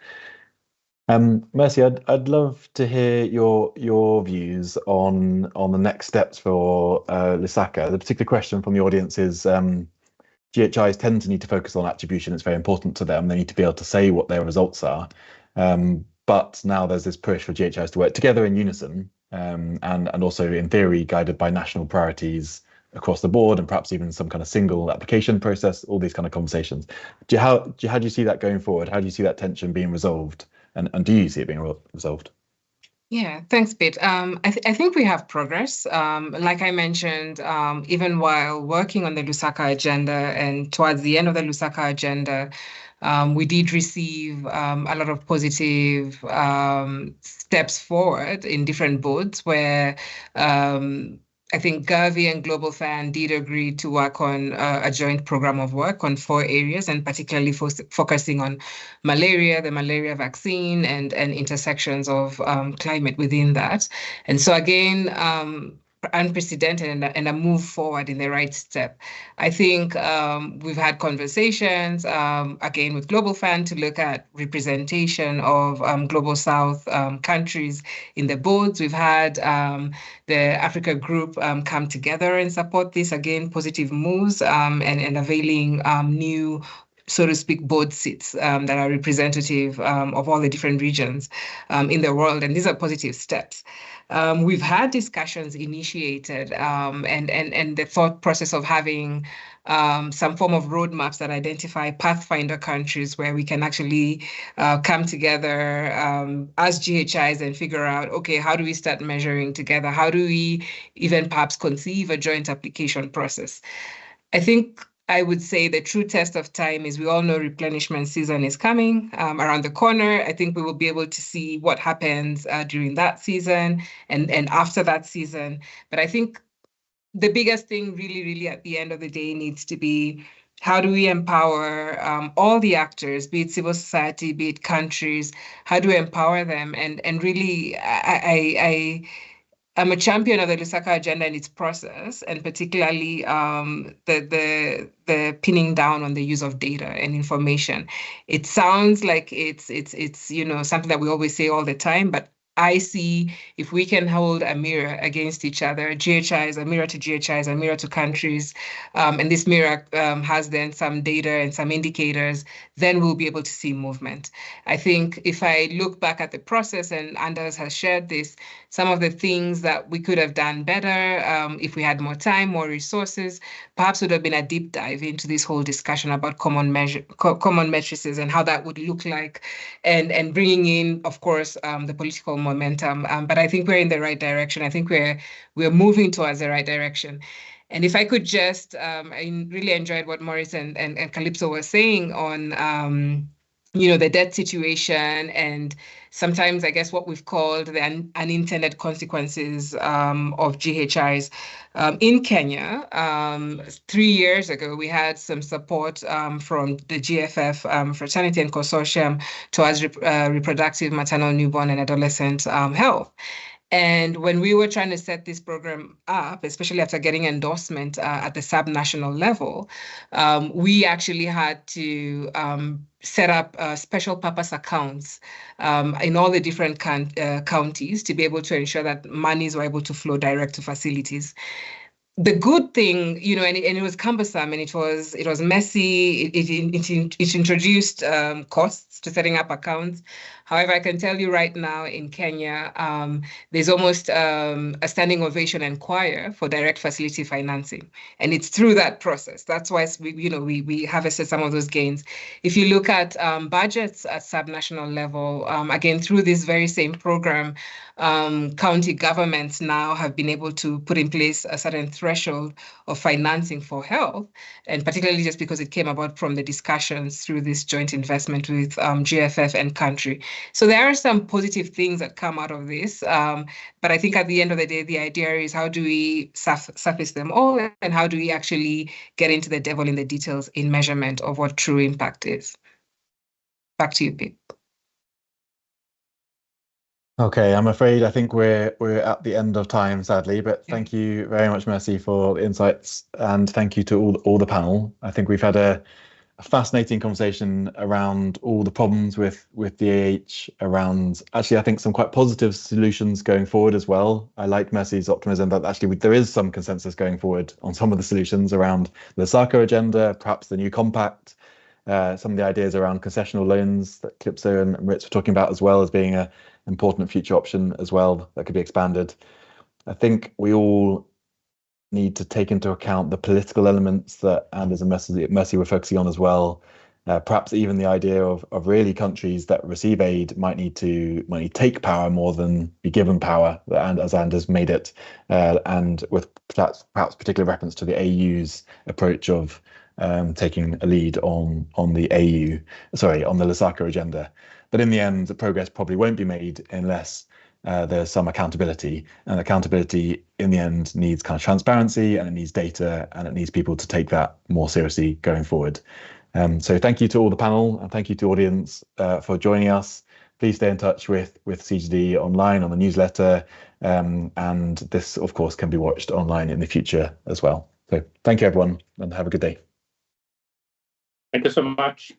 Mercy, I'd love to hear your views on the next steps for Lusaka. The particular question from the audience is, GHIs tend to need to focus on attribution. It's very important to them. They need to be able to say what their results are. But now there's this push for GHIs to work together in unison, and also in theory guided by national priorities across the board, and perhaps even some kind of single application process, all these kind of conversations. How do you see that going forward? How do you see that tension being resolved? And do you see it being resolved? Yeah, thanks, Pete. I think we have progress. Like I mentioned, even while working on the Lusaka Agenda, and towards the end of the Lusaka Agenda, we did receive a lot of positive steps forward in different boards where I think Gavi and Global Fund did agree to work on a joint program of work on 4 areas, and particularly focusing on malaria, the malaria vaccine, and intersections of climate within that. And so again, unprecedented and a move forward in the right step. I think we've had conversations, again, with Global Fund to look at representation of Global South countries in the boards. We've had the Africa Group come together and support this, again, positive moves and availing new, so to speak, board seats that are representative of all the different regions in the world. And these are positive steps. We've had discussions initiated and the thought process of having some form of roadmaps that identify pathfinder countries where we can actually come together as GHIs and figure out, okay, how do we start measuring together? How do we even perhaps conceive a joint application process? I think I would say the true test of time is we all know replenishment season is coming around the corner. I think we will be able to see what happens during that season and after that season. But I think the biggest thing really at the end of the day needs to be, how do we empower all the actors, be it civil society, be it countries? How do we empower them? And really, I'm a champion of the Lusaka Agenda and its process, and particularly the pinning down on the use of data and information. It sounds like it's something that we always say all the time, but I see if we can hold a mirror against each other, GHIs, a mirror to GHIs, a mirror to countries, and this mirror has then some data and some indicators, then we'll be able to see movement. I think if I look back at the process, and Anders has shared this, some of the things that we could have done better if we had more time, more resources, perhaps would have been a deep dive into this whole discussion about common matrices and how that would look like, and bringing in, of course, the political momentum. But I think we're in the right direction. I think we're moving towards the right direction. And if I could just, I really enjoyed what Maurice and Calypso were saying on the debt situation, and sometimes I guess what we've called the unintended consequences of GHIs. In Kenya, 3 years ago, we had some support from the GFF Fraternity and Consortium towards reproductive, maternal, newborn, and adolescent health. And when we were trying to set this program up, especially after getting endorsement at the sub-national level, we actually had to set up special purpose accounts in all the different counties to be able to ensure that monies were able to flow direct to facilities. The good thing, and it was cumbersome and it was messy. It introduced costs to setting up accounts. However, I can tell you right now in Kenya, there's almost a standing ovation and choir for direct facility financing, and it's through that process. That's why we harvested some of those gains. If you look at budgets at subnational level, again through this very same program, county governments now have been able to put in place a certain threshold of financing for health, and particularly just because it came about from the discussions through this joint investment with GFF and country. So there are some positive things that come out of this, but I think at the end of the day, the idea is how do we surface them all, and how do we actually get into the devil in the details in measurement of what true impact is. Back to you, Pete. Okay, I'm afraid I think we're at the end of time, sadly, but thank you very much, Mercy, for the insights, and thank you to all the panel. I think we've had a fascinating conversation around all the problems with DAH, around actually I think some quite positive solutions going forward as well. I like Mercy's optimism that actually there is some consensus going forward on some of the solutions around the Lusaka Agenda, perhaps the new compact, some of the ideas around concessional loans that Calypso and Ritz were talking about as well as being an important future option as well that could be expanded. I think we all need to take into account the political elements that Anders and Mercy were focusing on as well. Perhaps even the idea of really countries that receive aid might need to take power more than be given power, and as Anders made it, and with perhaps particular reference to the AU's approach of taking a lead on the Lusaka Agenda. But in the end, the progress probably won't be made unless there's some accountability, and accountability in the end needs kind of transparency, and it needs data, and it needs people to take that more seriously going forward. So thank you to all the panel, and thank you to audience for joining us. please stay in touch with CGD online on the newsletter, and this, of course, can be watched online in the future as well. So thank you, everyone, and have a good day. Thank you so much.